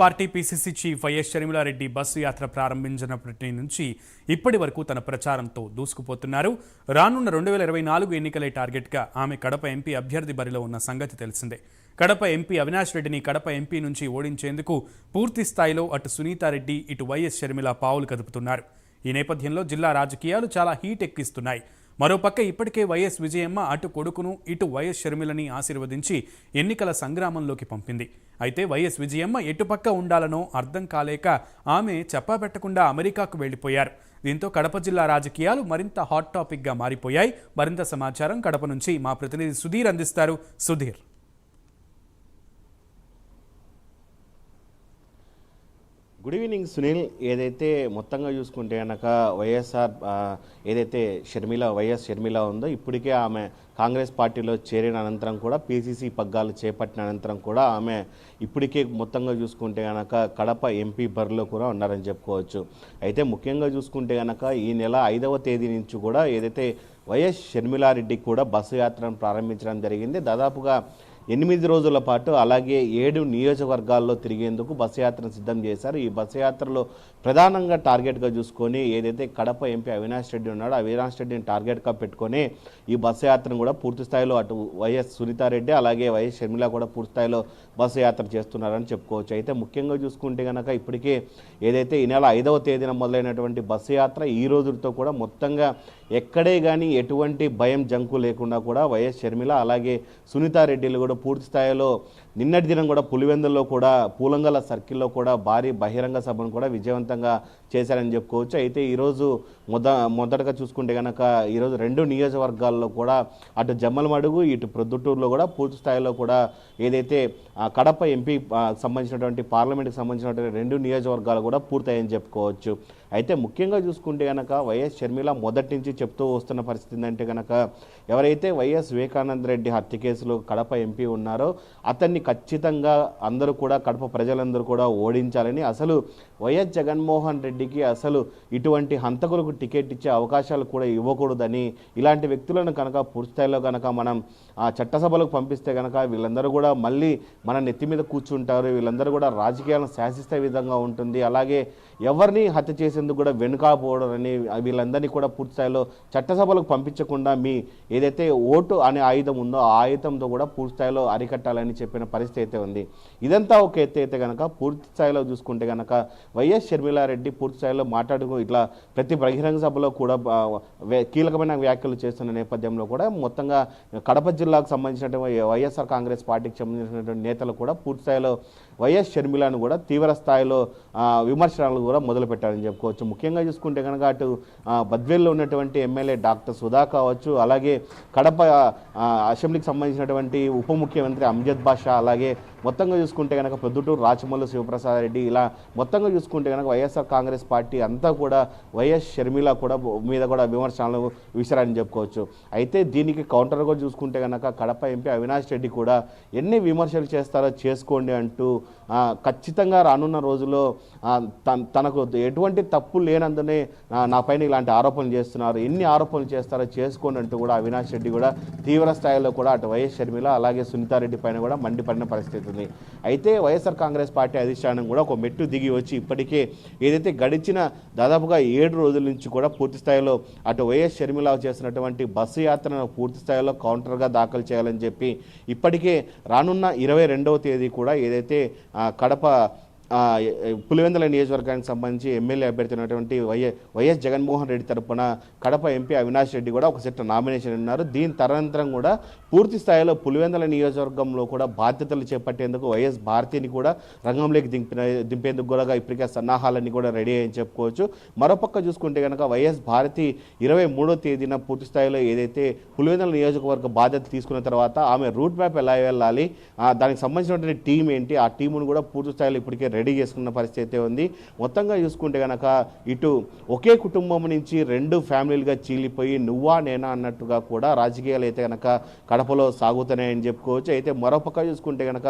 Party PCC chief YS Sharmila Reddy bus యాత్ర ప్రారంభించినప్పటి నుంచి ఇప్పటి వరకు తన ప్రచారంతో దూసుకుపోతున్నారు. రానున్న 2024 ఎన్నికలే టార్గెట్గా ఆమె కడప ఎంపీ అభ్యర్థి బరిలో ఉన్న సంగతి తెలిసిందే. కడప ఎంపీ అవినాష్ రెడ్డిని కడప ఎంపీ నుంచి ఓడించేందుకు పూర్తి స్థాయిలో అటు సునీతారెడ్డి ఇటు వైఎస్ షర్మిల పావులు కదుపుతున్నారు. ఈ నేపథ్యంలో జిల్లా రాజకీయాలు చాలా హీట్ ఎక్కిస్తున్నాయి. మరోపక్క ఇప్పటికే వైఎస్ విజయమ్మ అటు కొడుకును ఇటు వైఎస్ షర్మిలని ఆశీర్వదించి ఎన్నికల సంగ్రామంలోకి పంపింది. అయితే వైఎస్ విజయమ్మ ఎటుపక్క ఉండాలనో అర్థం కాలేక ఆమె చెప్పాపెట్టకుండా అమెరికాకు వెళ్లిపోయారు. దీంతో కడప జిల్లా రాజకీయాలు మరింత హాట్ టాపిక్గా మారిపోయాయి. మరింత సమాచారం కడప నుంచి మా ప్రతినిధి సుధీర్ అందిస్తారు. సుధీర్. Good evening Sunil. ఏదైతే మొత్తంగా చూసుకుంటే కనుక వైఎస్ఆర్ ఏదైతే వైఎస్ షర్మిల ఉందో ఇప్పటికే ఆమె కాంగ్రెస్ పార్టీలో చేరిన అనంతరం కూడా పీసీసీ పగ్గాలు చేపట్టిన అనంతరం కూడా ఆమె ఇప్పటికే మొత్తంగా చూసుకుంటే కనుక కడప ఎంపీ బరిలో కూడా ఉన్నారని చెప్పుకోవచ్చు. అయితే ముఖ్యంగా చూసుకుంటే కనుక ఈ నెల 5వ తేదీ నుంచి కూడా ఏదైతే వైఎస్ షర్మిలారెడ్డి కూడా బస్సు యాత్రను ప్రారంభించడం జరిగింది. దాదాపుగా 8 రోజుల పాటు అలాగే 7 నియోజకవర్గాల్లో తిరిగేందుకు బస్సు యాత్రను సిద్ధం చేశారు. ఈ బస్సు యాత్రలో ప్రధానంగా టార్గెట్గా చూసుకొని ఏదైతే కడప ఎంపీ అవినాష్ రెడ్డి ఉన్నాడో అవినాష్ రెడ్డిని టార్గెట్గా పెట్టుకొని ఈ బస్సు యాత్రను కూడా పూర్తి స్థాయిలో అటు వైఎస్ సునీతారెడ్డి అలాగే వైఎస్ షర్మిల కూడా పూర్తి స్థాయిలో బస్సు యాత్ర చేస్తున్నారని చెప్పుకోవచ్చు. అయితే ముఖ్యంగా చూసుకుంటే కనుక ఇప్పటికే ఏదైతే ఈ నెల 5వ తేదీన మొదలైనటువంటి బస్సు యాత్ర ఈ రోజులతో కూడా మొత్తంగా ఎక్కడే కానీ ఎటువంటి భయం జంకు లేకుండా కూడా వైఎస్ షర్మిల అలాగే సునీతారెడ్డిలు కూడా పూర్తి స్థాయిలో నిన్నటి దినం కూడా పులివెందుల్లో కూడా పూలంగల సర్కిల్లో కూడా భారీ బహిరంగ సభను కూడా విజయవంతంగా చేశారని చెప్పుకోవచ్చు. అయితే ఈరోజు మొదటగా చూసుకుంటే కనుక ఈరోజు 2 నియోజకవర్గాల్లో కూడా అటు జమ్మలమడుగు ఇటు ప్రొద్దుటూరులో కూడా పూర్తి స్థాయిలో కూడా ఏదైతే కడప ఎంపీ సంబంధించినటువంటి పార్లమెంట్కి సంబంధించినటువంటి 2 నియోజకవర్గాలు కూడా పూర్తయ్యని చెప్పుకోవచ్చు. అయితే ముఖ్యంగా చూసుకుంటే కనుక వైఎస్ షర్మిల మొదటి నుంచి చెప్తూ వస్తున్న పరిస్థితి ఏంటంటే కనుక ఎవరైతే వైఎస్ వివేకానంద రెడ్డి హత్య కేసులో కడప ఎంపీ ఉన్నారో అతన్ని ఖచ్చితంగా అందరూ కూడా కడప ప్రజలందరూ కూడా ఓడించాలని, అసలు వైఎస్ జగన్మోహన్ రెడ్డికి అసలు ఇటువంటి హంతకులకు టికెట్ ఇచ్చే అవకాశాలు కూడా ఇవ్వకూడదని, ఇలాంటి వ్యక్తులను కనుక పూర్తిస్థాయిలో కనుక మనం చట్టసభలకు పంపిస్తే కనుక వీళ్ళందరూ కూడా మళ్ళీ మన నెత్తి మీద కూర్చుంటారు, వీళ్ళందరూ కూడా రాజకీయాలను శాసిస్తే విధంగా ఉంటుంది, అలాగే ఎవరిని హత్య చేసేందుకు కూడా వెనుకపోవడం అని వీళ్ళందరినీ కూడా పూర్తిస్థాయిలో చట్టసభలకు పంపించకుండా మీ ఏదైతే ఓటు అనే ఆయుధం ఉందో ఆ ఆయుధంతో కూడా పూర్తిస్థాయిలో అరికట్టాలని చెప్పిన పరిస్థితి అయితే ఉంది. ఇదంతా ఒక ఎత్తు అయితే కనుక పూర్తి స్థాయిలో చూసుకుంటే కనుక వైఎస్ షర్మిలారెడ్డి పూర్తి స్థాయిలో ఇట్లా ప్రతి బహిరంగ సభలో కూడా కీలకమైన వ్యాఖ్యలు చేస్తున్న నేపథ్యంలో కూడా మొత్తంగా కడప జిల్లాకు సంబంధించినటువంటి వైఎస్ఆర్ కాంగ్రెస్ పార్టీకి సంబంధించినటువంటి నేతలు కూడా పూర్తి స్థాయిలో వైఎస్ షర్మిలను కూడా తీవ్ర స్థాయిలో విమర్శనాలు కూడా మొదలుపెట్టారని చెప్పుకోవచ్చు. ముఖ్యంగా చూసుకుంటే కనుక అటు బద్వేల్లో ఉన్నటువంటి ఎమ్మెల్యే డాక్టర్ సుధా కావచ్చు, అలాగే కడప అసెంబ్లీకి సంబంధించినటువంటి ఉప ముఖ్యమంత్రి అంజద్ బాషా, అలాగే మొత్తంగా చూసుకుంటే కనుక ప్రొద్దుటూరు రాచమల్లు శివప్రసాద్ రెడ్డి, ఇలా మొత్తంగా చూసుకుంటే కనుక వైఎస్ఆర్ కాంగ్రెస్ పార్టీ అంతా కూడా వైఎస్ షర్మిల కూడా మీద కూడా విమర్శనాలు విసిరారని చెప్పుకోవచ్చు. అయితే దీనికి కౌంటర్గా చూసుకుంటే కనుక కడప ఎంపీ అవినాష్ రెడ్డి కూడా ఎన్ని విమర్శలు చేస్తారో చేసుకోండి అంటూ ఖచ్చితంగా రానున్న రోజుల్లో తనకు ఎటువంటి తప్పు లేనందునే నా పైన ఇలాంటి ఆరోపణలు చేస్తున్నారు, ఎన్ని ఆరోపణలు చేస్తారో చేసుకోండి అంటూ కూడా అవినాష్ రెడ్డి కూడా తీవ్ర స్థాయిలో కూడా అటు వైఎస్ షర్మిల అలాగే సునీతారెడ్డి పైన కూడా మండిపడిన పరిస్థితి ఉంది. అయితే వైఎస్ఆర్ కాంగ్రెస్ పార్టీ అధిష్టానం కూడా ఒక మెట్టు దిగి వచ్చి ఇప్పటికే ఏదైతే గడిచిన దాదాపుగా 7 రోజుల నుంచి కూడా పూర్తి స్థాయిలో అటు వైఎస్ షర్మిల చేస్తున్నటువంటి బస్సు యాత్రను పూర్తి స్థాయిలో కౌంటర్గా దాఖలు చేయాలని చెప్పి ఇప్పటికే రానున్న 22వ తేదీ కూడా ఏదైతే కడప పులివెందుల నియోజకవర్గానికి సంబంధించి ఎమ్మెల్యే అభ్యర్థి ఉన్నటువంటి వైఎస్ జగన్మోహన్ రెడ్డి తరఫున కడప ఎంపీ అవినాష్ రెడ్డి కూడా ఒక సెట్ నామినేషన్ ఉన్నారు. దీని తదనంతరం కూడా పూర్తి స్థాయిలో పులివెందుల నియోజకవర్గంలో కూడా బాధ్యతలు చేపట్టేందుకు వైఎస్ భారతిని కూడా రంగంలోకి దింపేందుకు కూడా ఇప్పటికే సన్నాహాలన్నీ కూడా రెడీ అయ్యని చెప్పుకోవచ్చు. మరోపక్క చూసుకుంటే కనుక వైఎస్ భారతి 23వ తేదీన పూర్తి స్థాయిలో ఏదైతే పులివెందుల నియోజకవర్గ బాధ్యత తీసుకున్న తర్వాత ఆమె రూట్ మ్యాప్ ఎలా వెళ్ళాలి, దానికి సంబంధించినటువంటి టీం ఏంటి, ఆ టీమును కూడా పూర్తి స్థాయిలో ఇప్పటికే రెడీ చేసుకున్న పరిస్థితి అయితే ఉంది. మొత్తంగా చూసుకుంటే కనుక ఇటు ఒకే కుటుంబం నుంచి 2 ఫ్యామిలీలుగా చీలిపోయి నువ్వా నేనా అన్నట్టుగా కూడా రాజకీయాలు అయితే కనుక కడపలో సాగుతున్నాయని చెప్పుకోవచ్చు. అయితే మరోపక్క చూసుకుంటే కనుక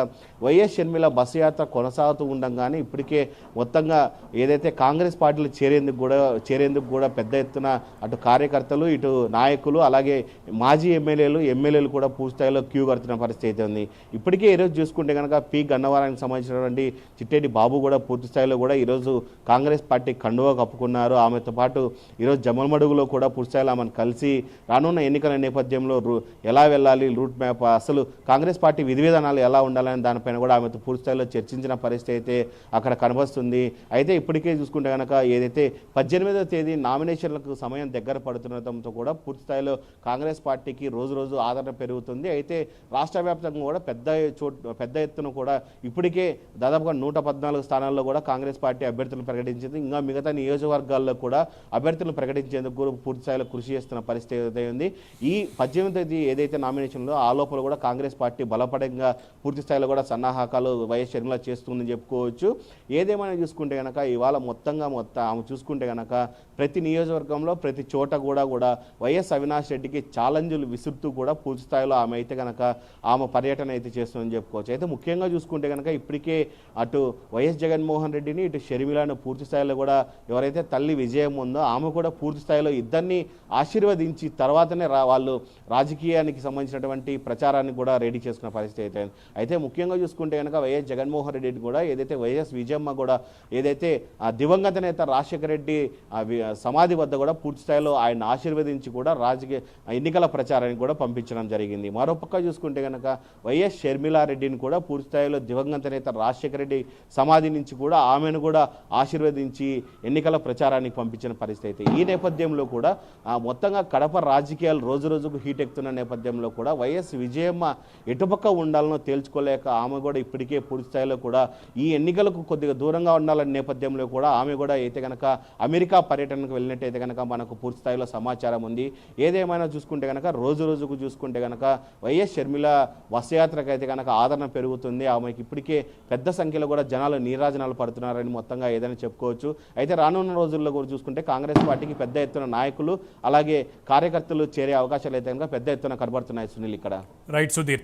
వైఎస్ షర్మిల బస్సు యాత్ర కొనసాగుతూ ఉండగానే ఇప్పటికే మొత్తంగా ఏదైతే కాంగ్రెస్ పార్టీలో చేరేందుకు కూడా పెద్ద ఎత్తున అటు కార్యకర్తలు ఇటు నాయకులు అలాగే మాజీ ఎమ్మెల్యేలు కూడా పూర్తిస్థాయిలో క్యూ కడుతున్న పరిస్థితి అయితే ఉంది. ఇప్పటికే ఈరోజు చూసుకుంటే కనుక పి గన్నవరానికి సంబంధించినటువంటి చిట్టేటి బాబు కూడా పూర్తి స్థాయిలో కూడా ఈరోజు కాంగ్రెస్ పార్టీ కండువా కప్పుకున్నారు. ఆమెతో పాటు ఈరోజు జమ్మలమడుగులో కూడా పూర్తి స్థాయిలో ఆమెను కలిసి రానున్న ఎన్నికల నేపథ్యంలో ఎలా వెళ్ళాలి, రూట్ మ్యాప్, అసలు కాంగ్రెస్ పార్టీ విధి విధానాలు ఎలా ఉండాలని దానిపైన కూడా ఆమెతో పూర్తి స్థాయిలో చర్చించిన పరిస్థితి అయితే అక్కడ కనిపిస్తుంది. అయితే ఇప్పటికే చూసుకుంటే కనుక ఏదైతే 18వ తేదీ నామినేషన్లకు సమయం దగ్గర పడుతుండటంతో కూడా పూర్తి స్థాయిలో కాంగ్రెస్ పార్టీకి రోజు రోజు ఆదరణ పెరుగుతుంది. అయితే రాష్ట్ర వ్యాప్తంగా కూడా పెద్ద ఎత్తున కూడా ఇప్పటికే దాదాపుగా 114 స్థానాల్లో కూడా కాంగ్రెస్ పార్టీ అభ్యర్థులను ప్రకటించింది. ఇంకా మిగతా నియోజకవర్గాల్లో కూడా అభ్యర్థులను ప్రకటించేందుకు కూడా పూర్తి స్థాయిలో కృషి చేస్తున్న పరిస్థితి ఉంది. ఈ 18వ తేదీ ఏదైతే నామినేషన్లో ఆ లోపల కూడా కాంగ్రెస్ పార్టీ బలపడంగా పూర్తి స్థాయిలో కూడా సన్నాహకాలు వైఎస్ షర్మిల చేస్తుందని చెప్పుకోవచ్చు. ఏదేమైనా చూసుకుంటే కనుక ఇవాళ మొత్తం ఆమె చూసుకుంటే కనుక ప్రతి నియోజకవర్గంలో ప్రతి చోట కూడా వైఎస్ అవినాష్ రెడ్డికి ఛాలెంజ్లు విసురుతూ కూడా పూర్తి స్థాయిలో ఆమె అయితే కనుక ఆమె పర్యటన అయితే చేస్తుందని చెప్పుకోవచ్చు. అయితే ముఖ్యంగా చూసుకుంటే కనుక ఇప్పటికే అటు వైఎస్ జగన్మోహన్ రెడ్డిని ఇటు షర్మిలను పూర్తి స్థాయిలో కూడా ఎవరైతే తల్లి విజయం ఉందో ఆమె కూడా పూర్తి స్థాయిలో ఇద్దరిని ఆశీర్వదించి తర్వాతనే వాళ్ళు రాజకీయానికి సంబంధించినటువంటి ప్రచారాన్ని కూడా రెడీ చేసుకున్న పరిస్థితి అయితే ముఖ్యంగా చూసుకుంటే కనుక వైఎస్ జగన్మోహన్ రెడ్డి కూడా ఏదైతే వైఎస్ విజయమ్మ కూడా ఏదైతే ఆ దివంగత నేత రాజశేఖర రెడ్డి సమాధి వద్ద కూడా పూర్తి స్థాయిలో ఆయన ఆశీర్వదించి కూడా రాజకీయ ఎన్నికల ప్రచారానికి కూడా పంపించడం జరిగింది. మరోపక్క చూసుకుంటే కనుక వైఎస్ షర్మిలారెడ్డిని కూడా పూర్తి స్థాయిలో దివంగత నేత రాజశేఖర రెడ్డి సమాధి నుంచి కూడా ఆమెను కూడా ఆశీర్వదించి ఎన్నికల ప్రచారానికి పంపించిన పరిస్థితి. ఈ నేపథ్యంలో కూడా మొత్తంగా కడప రాజకీయాలు రోజు రోజుకు హీట్ ఎక్కుతున్న నేపథ్యంలో కూడా వైఎస్ విజయమ్మ ఎటుపక్క ఉండాలనో తేల్చుకోలేక ఆమె కూడా ఇప్పటికే పూర్తి స్థాయిలో కూడా ఈ ఎన్నికలకు కొద్దిగా దూరంగా ఉండాలనే నేపథ్యంలో కూడా ఆమె కూడా అయితే కనుక అమెరికా పర్యటనకు వెళ్ళినట్టయితే కనుక మనకు పూర్తి స్థాయిలో సమాచారం ఉంది. ఏదేమైనా చూసుకుంటే కనుక రోజు రోజుకు చూసుకుంటే కనుక వైఎస్ షర్మిల బస్యాత్రకు అయితే కనుక ఆదరణ పెరుగుతుంది. ఆమెకి ఇప్పటికే పెద్ద సంఖ్యలో కూడా జనాలు నీరాజనాలు పడుతున్నారని మొత్తంగా ఏదైనా చెప్పుకోవచ్చు. అయితే రానున్న రోజుల్లో కూడా చూసుకుంటే కాంగ్రెస్ పార్టీకి పెద్ద ఎత్తున నాయకులు అలాగే కార్యకర్తలు చేరే అవకాశాలు అయితే కనుక పెద్ద ఎత్తున కనబడుతున్నాయి సునీల్ ఇక్కడ. రైట్ సుధీర్.